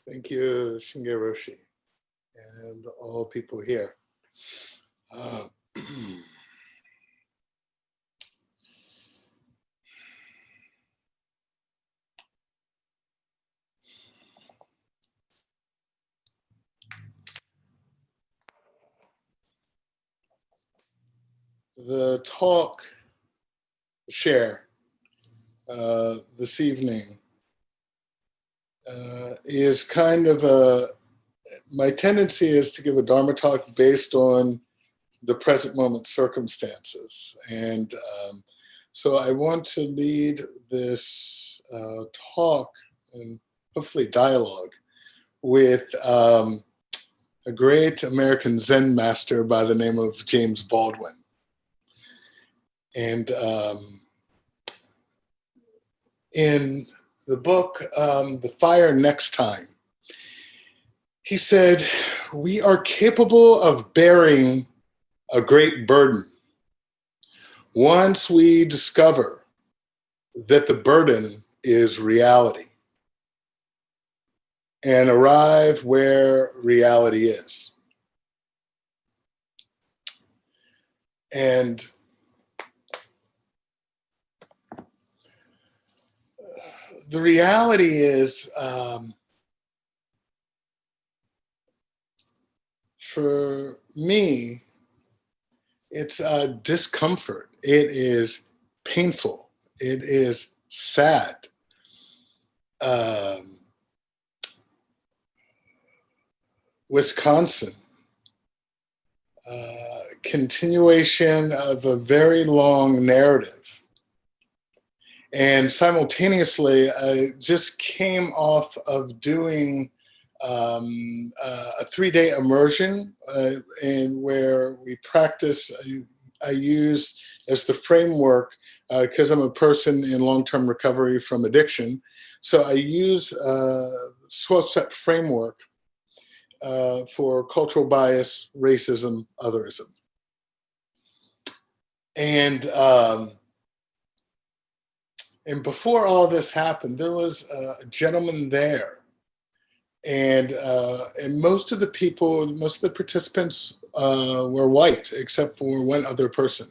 Thank you, Shinge Roshi, and all people here. Uh, the talk share this evening is kind of my tendency is to give a Dharma talk based on the present moment circumstances. And so I want to lead this talk and hopefully dialogue with a great American Zen master by the name of James Baldwin. And in the book, The Fire Next Time, he said, we are capable of bearing a great burden once we discover that the burden is reality and arrive where reality is. And the reality is, for me, it's discomfort. It is painful. It is sad. Wisconsin, continuation of a very long narrative. And simultaneously, I just came off of doing a 3-day immersion and where we practice, I use as the framework, because I'm a person in long-term recovery from addiction, so I use 12-step framework for cultural bias, racism, otherism. And before all this happened, there was a gentleman there. And most of the people, most of the participants were white, except for one other person.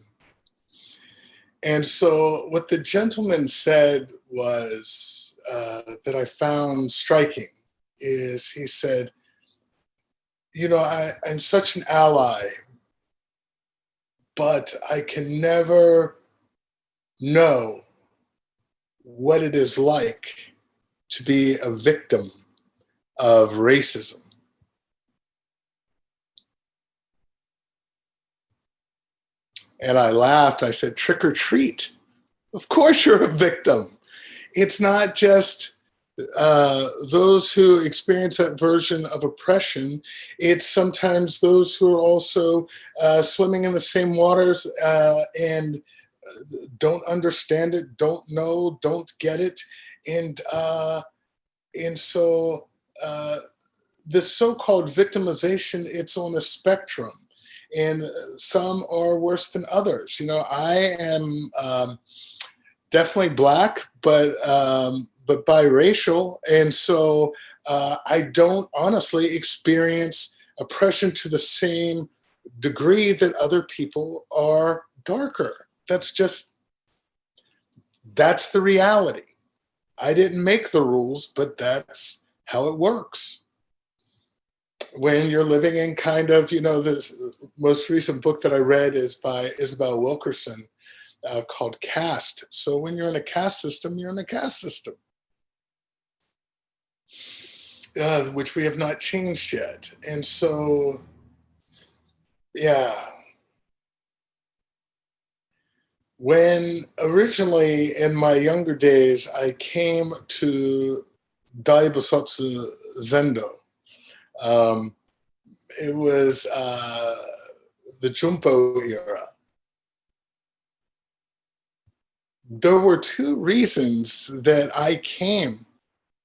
And so what the gentleman said was, that I found striking, is he said, you know, I'm such an ally, but I can never know what it is like to be a victim of racism. And I laughed. I said, trick or treat. Of course you're a victim. It's not just those who experience that version of oppression. It's sometimes those who are also swimming in the same waters and don't understand it, don't know, don't get it. And so this so-called victimization, it's on a spectrum. And some are worse than others. You know, I am definitely Black, but biracial. And so I don't honestly experience oppression to the same degree that other people are darker. That's the reality. I didn't make the rules, but that's how it works. When you're living in kind of, you know, this most recent book that I read is by Isabel Wilkerson called Caste. So when you're in a caste system, you're in a caste system, which we have not changed yet. And so, yeah. When originally in my younger days, I came to Dai Bosotsu Zendo, it was the Jumpo era. There were two reasons that I came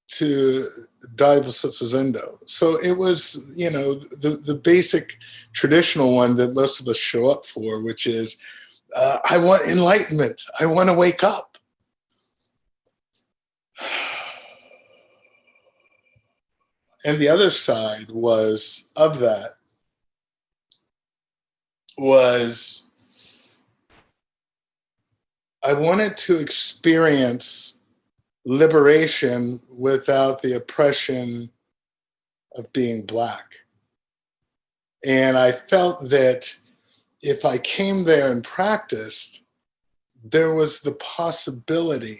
to Dai Bosotsu Zendo. So it was, you know, the basic traditional one that most of us show up for, which is, I want enlightenment. I want to wake up. And the other side was of that was I wanted to experience liberation without the oppression of being Black. And I felt that if I came there and practiced, there was the possibility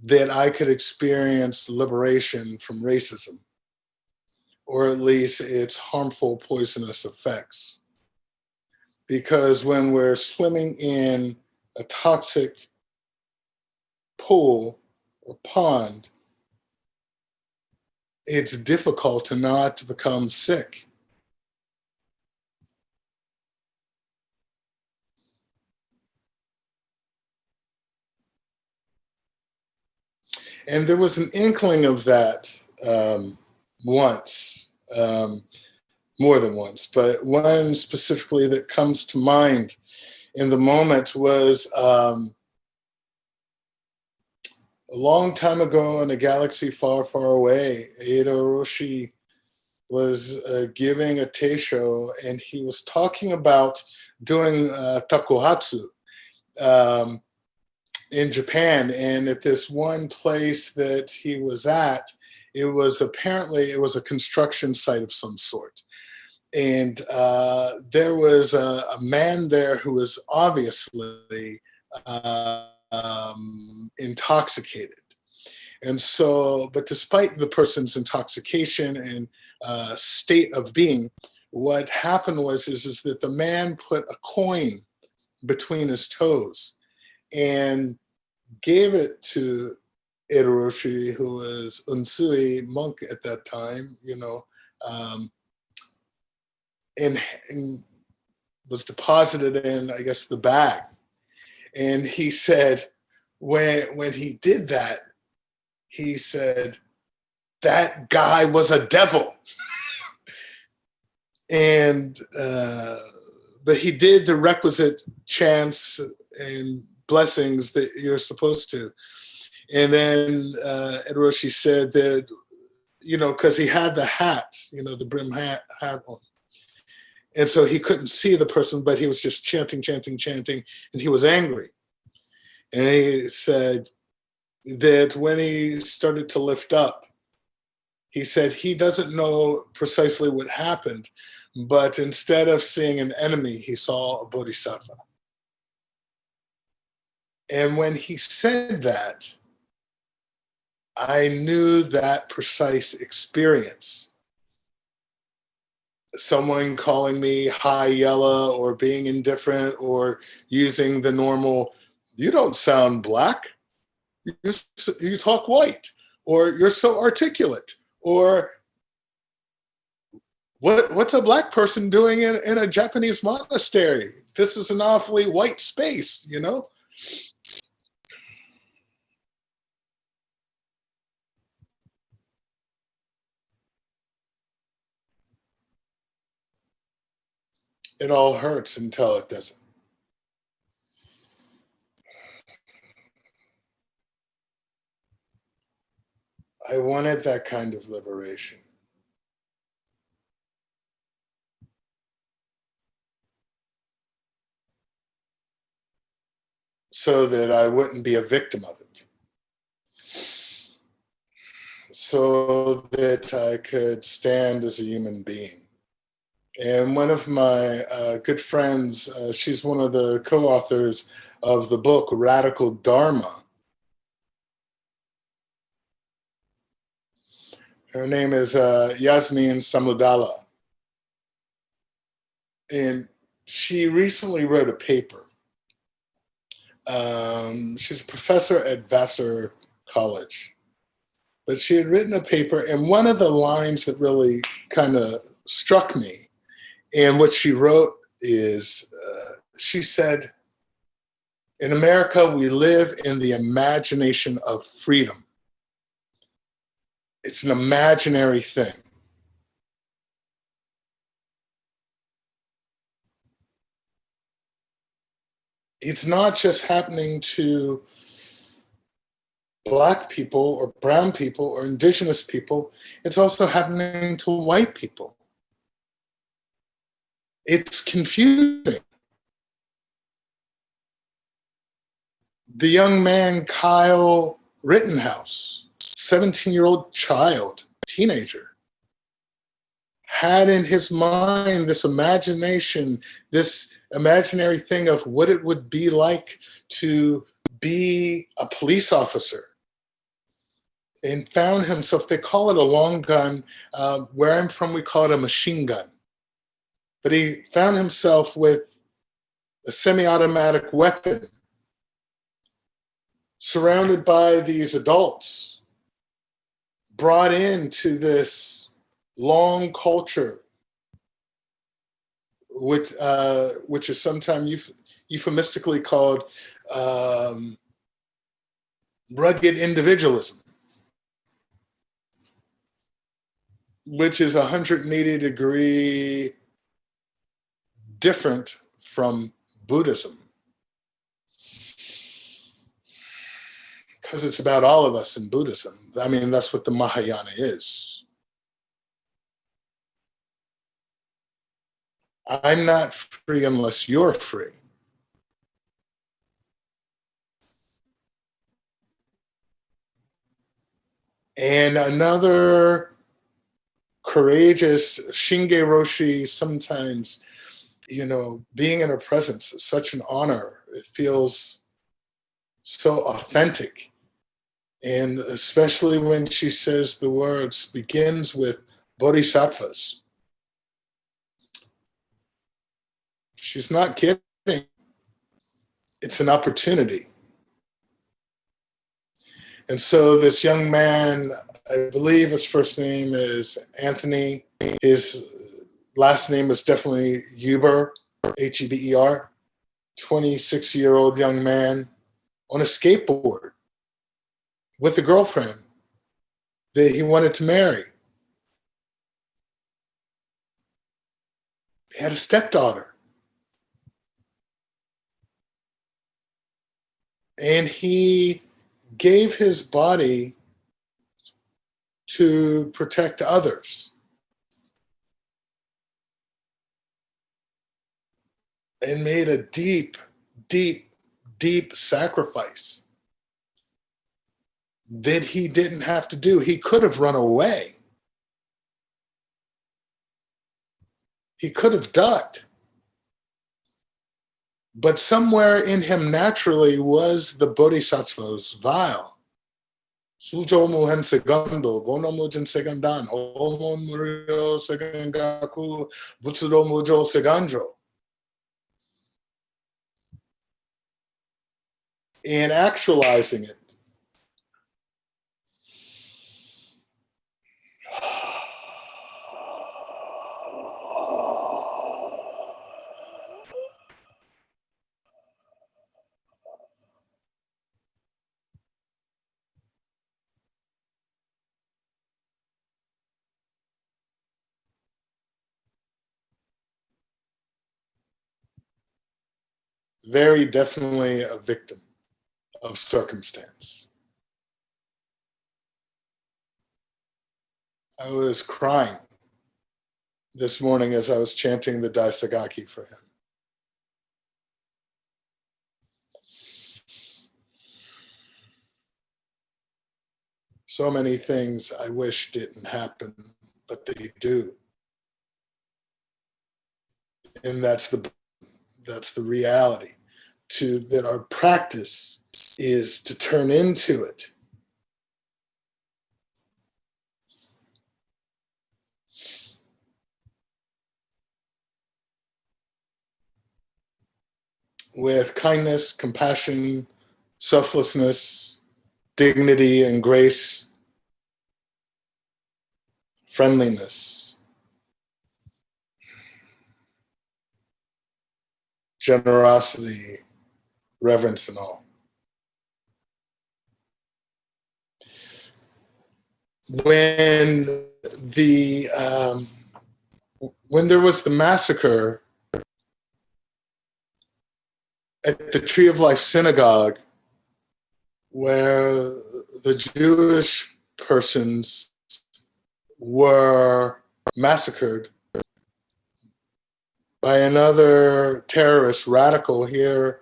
that I could experience liberation from racism, or at least its harmful, poisonous effects. Because when we're swimming in a toxic pool or pond, it's difficult to not become sick. And there was an inkling of that once, more than once, but one specifically that comes to mind in the moment was a long time ago in a galaxy far, far away. Ada Roshi was giving a teisho, and he was talking about doing takuhatsu in Japan. And at this one place that he was at, it was a construction site of some sort. And there was a man there who was obviously intoxicated. And so, but despite the person's intoxication and state of being, what happened is that the man put a coin between his toes and gave it to Eroshi, who was Unsui monk at that time, and was deposited in, I guess, the bag. And he said, when he did that, he said, that guy was a devil. And, but he did the requisite chants and blessings that you're supposed to. And then Eroshi said that, because he had the hat, the brim hat on. And so he couldn't see the person, but he was just chanting, and he was angry. And he said that when he started to lift up, he said he doesn't know precisely what happened, but instead of seeing an enemy, he saw a bodhisattva. And when he said that, I knew that precise experience. Someone calling me high yellow or being indifferent or using the normal, you don't sound Black, you talk white, or you're so articulate, or what's a Black person doing in a Japanese monastery? This is an awfully white space, It all hurts until it doesn't. I wanted that kind of liberation. So that I wouldn't be a victim of it. So that I could stand as a human being. And one of my good friends, she's one of the co-authors of the book Radical Dharma. Her name is Yasmin Samudala. And she recently wrote a paper. She's a professor at Vassar College. But she had written a paper, and one of the lines that really kind of struck me, and what she wrote is, she said, in America, we live in the imagination of freedom. It's an imaginary thing. It's not just happening to Black people or brown people or indigenous people. It's also happening to white people. It's confusing. The young man, Kyle Rittenhouse, 17-year-old child, teenager, had in his mind this imagination, this imaginary thing of what it would be like to be a police officer, and found himself, they call it a long gun. Where I'm from, we call it a machine gun. But he found himself with a semi-automatic weapon, surrounded by these adults, brought into this long culture, which is sometimes euphemistically called rugged individualism, which is 180-degree different from Buddhism. Because it's about all of us in Buddhism. I mean, that's what the Mahayana is. I'm not free unless you're free. And another courageous Shinge Roshi, sometimes, being in her presence is such an honor. It feels so authentic. And especially when she says the words, begins with bodhisattvas. She's not kidding. It's an opportunity. And so this young man, I believe his first name is Anthony. His last name is definitely Huber, Heber, 26-year-old young man on a skateboard with a girlfriend that he wanted to marry. He had a stepdaughter. And he gave his body to protect others. And made a deep, deep, deep sacrifice that he didn't have to do. He could have run away. He could have ducked. But somewhere in him naturally was the bodhisattva's vow. Sujo muhen segundo, gono mujen segandan, omon murio segangaku, butsuro mujo segandro. And actualizing it. Very definitely a victim of circumstance. I was crying this morning as I was chanting the Daisagaki for him. So many things I wish didn't happen, but they do. And that's the reality, that our practice is to turn into it. With kindness, compassion, selflessness, dignity and grace, friendliness, generosity, reverence, and all. When there was the massacre at the Tree of Life Synagogue, where the Jewish persons were massacred by another terrorist radical here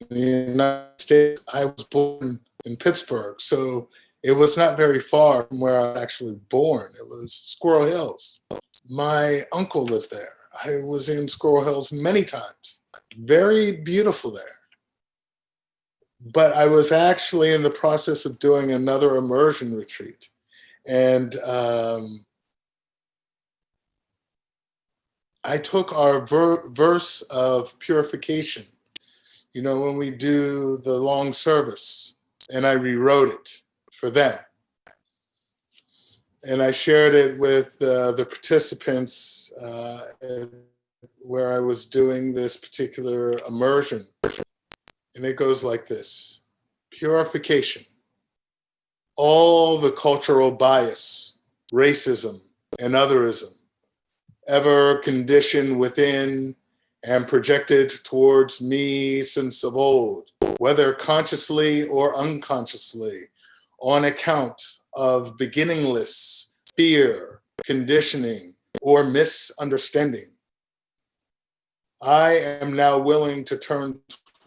in the United States. I was born in Pittsburgh, so it was not very far from where I was actually born. It was Squirrel Hills. My uncle lived there. I was in Squirrel Hills many times. Very beautiful there. But I was actually in the process of doing another immersion retreat. And I took our verse of purification, you know, when we do the long service, and I rewrote it for them. And I shared it with the participants where I was doing this particular immersion. And it goes like this: purification, all the cultural bias, racism, and otherism ever conditioned within and projected towards me since of old, whether consciously or unconsciously, on account of beginningless fear, conditioning, or misunderstanding. I am now willing to turn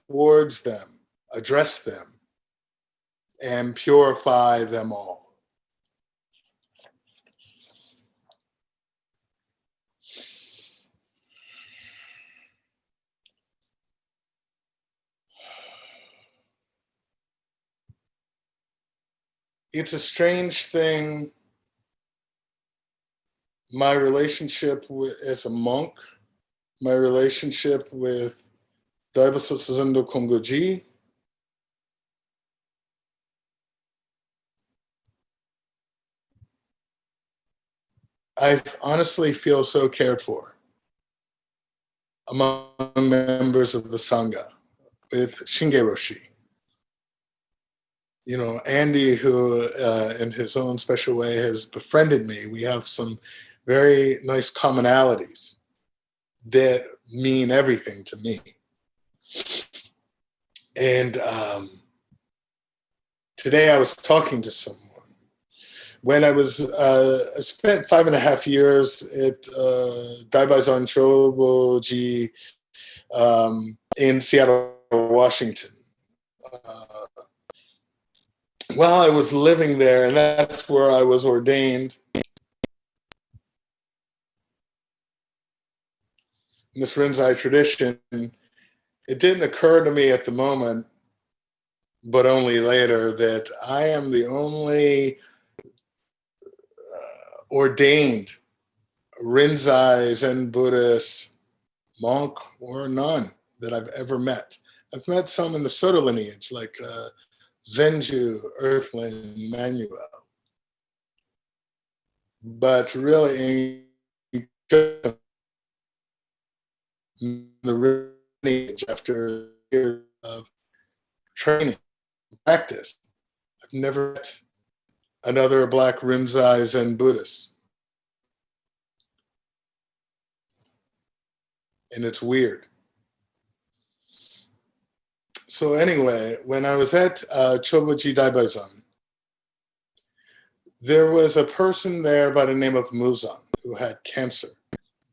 towards them, address them, and purify them all. It's a strange thing, my relationship as a monk, my relationship with Daibaso Tsuzundo Kongoji, I honestly feel so cared for among members of the Sangha with Shinge Roshi. You know, Andy, who in his own special way has befriended me, we have some very nice commonalities that mean everything to me. And today I was talking to someone. When I was, I spent 5.5 years at Daibaizan Choboji in Seattle, Washington. While I was living there, and that's where I was ordained, in this Rinzai tradition, it didn't occur to me at the moment, but only later, that I am the only ordained Rinzai Zen Buddhist monk or nun that I've ever met. I've met some in the Soto lineage, like Zenju, Earthling, Manuel. But really, in the lineage, after years of training, practice, I've never met another Black Rinzai Zen Buddhist. And it's weird. So anyway, when I was at Choboji Daibaizan, there was a person there by the name of Muzan who had cancer.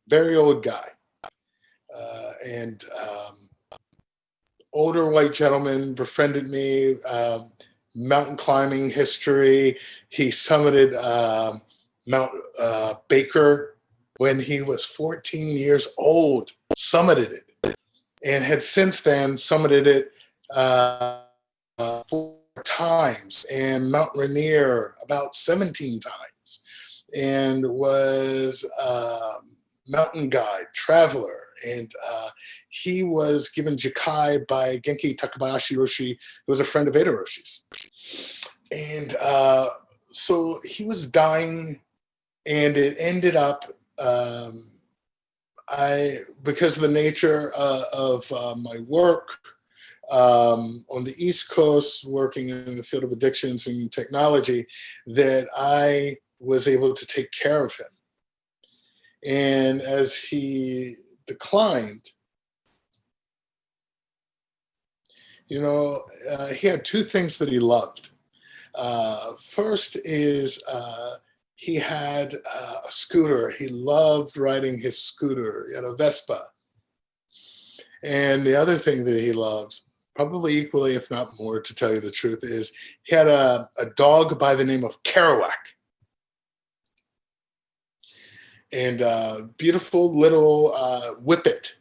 Very old guy. And older white gentleman befriended me, mountain climbing history. He summited Mount Baker when he was 14 years old, summited it, and had since then summited it 4 times, and Mount Rainier about 17 times, and was mountain guide, traveler, and he was given Jikai by Genki Takabayashi Roshi, who was a friend of Eda Roshi's. And so he was dying, and it ended up, because of the nature of my work on the East Coast, working in the field of addictions and technology, that I was able to take care of him. And as he declined, He had two things that he loved. First is he had a scooter. He loved riding his scooter. He had a Vespa. And the other thing that he loved, probably equally, if not more, to tell you the truth, is he had a dog by the name of Kerouac. And beautiful little whippet.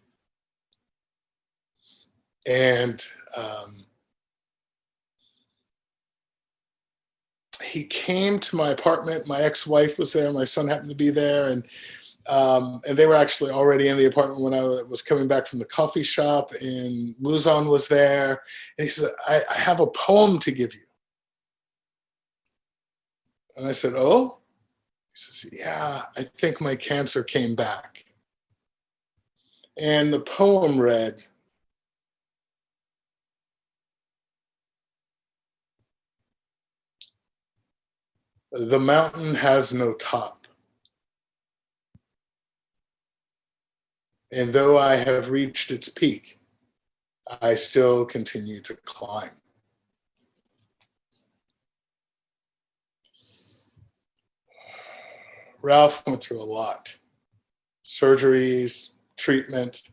And he came to my apartment. My ex-wife was there. My son happened to be there. And they were actually already in the apartment when I was coming back from the coffee shop, and Muzan was there. And he said, I have a poem to give you. And I said, oh? He says, yeah, I think my cancer came back. And the poem read, "The mountain has no top. And though I have reached its peak, I still continue to climb." Ralph went through a lot. Surgeries, treatment.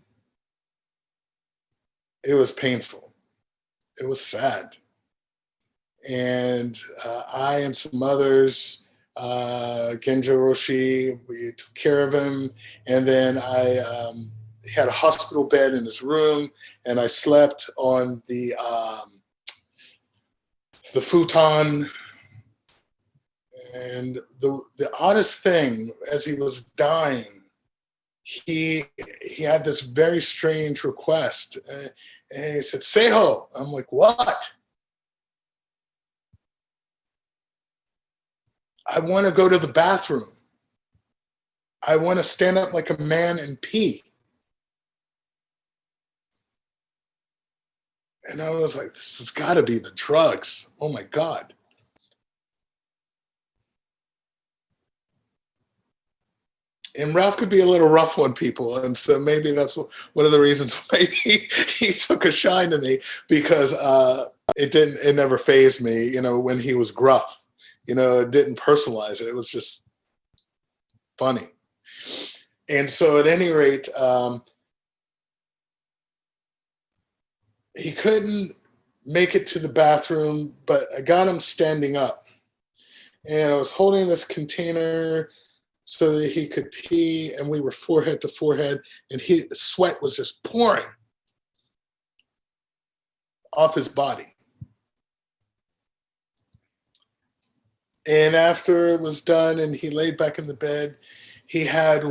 It was painful. It was sad. And I and some others, Genjo Roshi, we took care of him. And then he had a hospital bed in his room, and I slept on the futon. And the oddest thing, as he was dying, he had this very strange request. And he said, "Seiho." I'm like, "What?" "I want to go to the bathroom. I want to stand up like a man and pee." And I was like, this has got to be the drugs. Oh my God. And Ralph could be a little rough on people. And so maybe that's one of the reasons why he took a shine to me, because it never fazed me, when he was gruff. It didn't personalize it. It was just funny. And so at any rate, he couldn't make it to the bathroom, but I got him standing up. And I was holding this container so that he could pee, and we were forehead to forehead, and sweat was just pouring off his body. And after it was done and he laid back in the bed, he had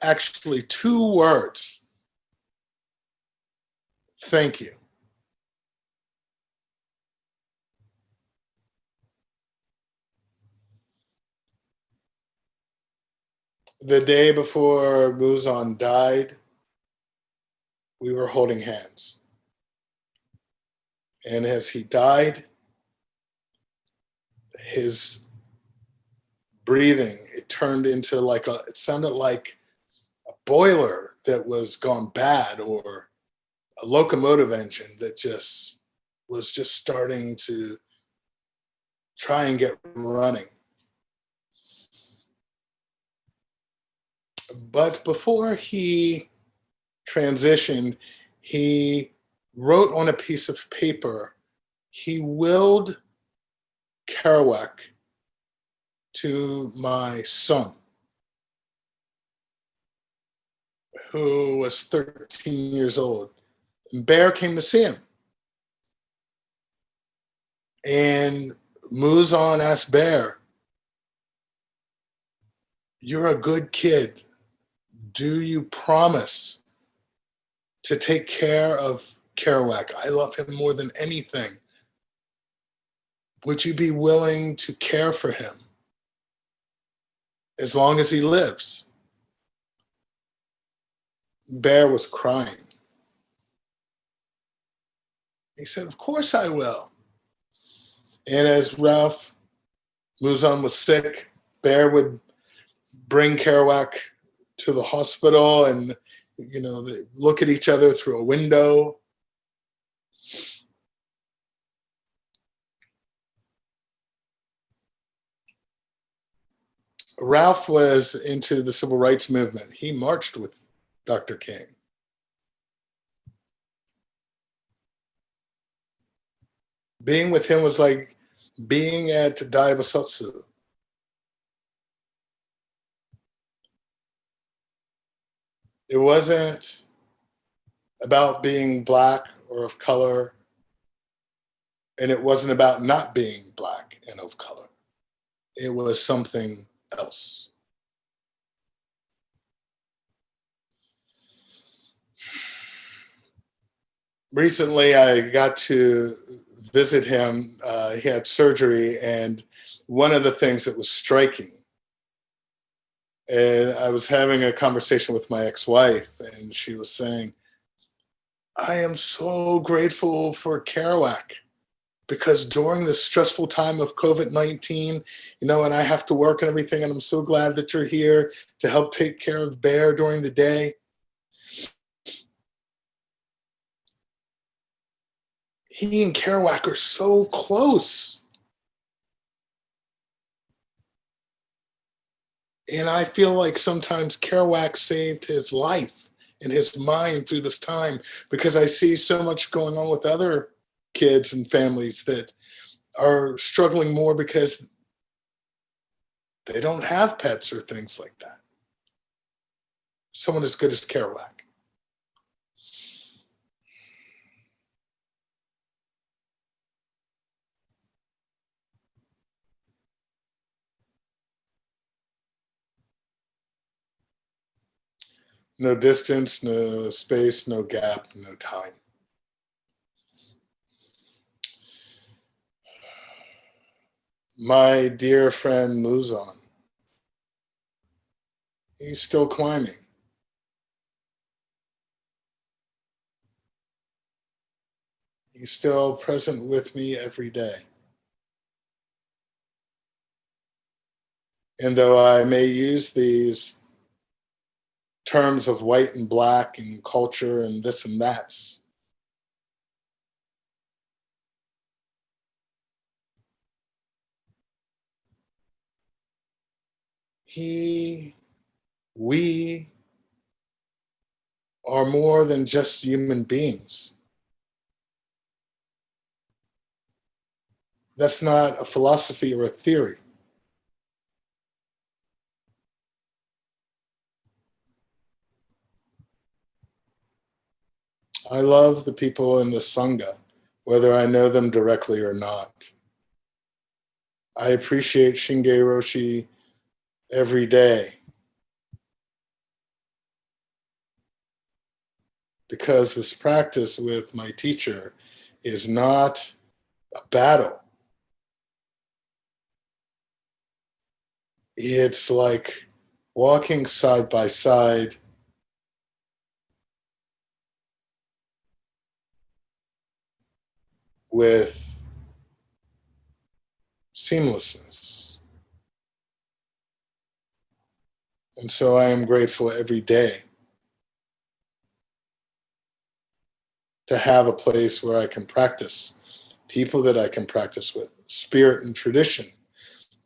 actually two words: "Thank you." The day before Muzan died, we were holding hands. And as he died, his breathing, it sounded like a boiler that was gone bad, or a locomotive engine that was just starting to try and get running. But before he transitioned, he wrote on a piece of paper, he willed Kerouac to my son, who was 13 years old. And Bear came to see him. And Muzan asked Bear, "You're a good kid. Do you promise to take care of Kerouac? I love him more than anything. Would you be willing to care for him as long as he lives?" Bear was crying. He said, "Of course I will." And as Muzan was sick, Bear would bring Kerouac to the hospital, and they look at each other through a window. Ralph was into the civil rights movement. He marched with Dr. King. Being with him was like being at Daibasotsu. It wasn't about being black or of color, and it wasn't about not being black and of color. It was something else. Recently, I got to visit him. He had surgery, and one of the things that was striking, and I was having a conversation with my ex-wife, and she was saying, I am so grateful for Kerouac because during this stressful time of COVID-19, and I have to work and everything, and I'm so glad that you're here to help take care of Bear during the day. He and Kerouac are so close. And I feel like sometimes Kerouac saved his life and his mind through this time because I see so much going on with other kids and families that are struggling more because they don't have pets or things like that. Someone as good as Kerouac. No distance, no space, no gap, no time. My dear friend Muzan, he's still climbing. He's still present with me every day. And though I may use these terms of white and black and culture and this and that, we are more than just human beings. That's not a philosophy or a theory. I love the people in the Sangha, whether I know them directly or not. I appreciate Shinge Roshi every day because this practice with my teacher is not a battle. It's like walking side by side with seamlessness. And so I am grateful every day to have a place where I can practice, people that I can practice with, spirit and tradition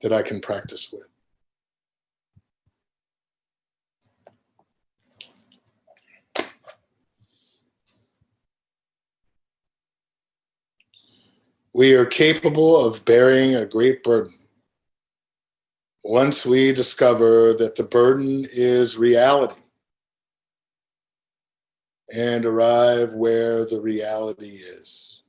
that I can practice with. We are capable of bearing a great burden once we discover that the burden is reality and arrive where the reality is.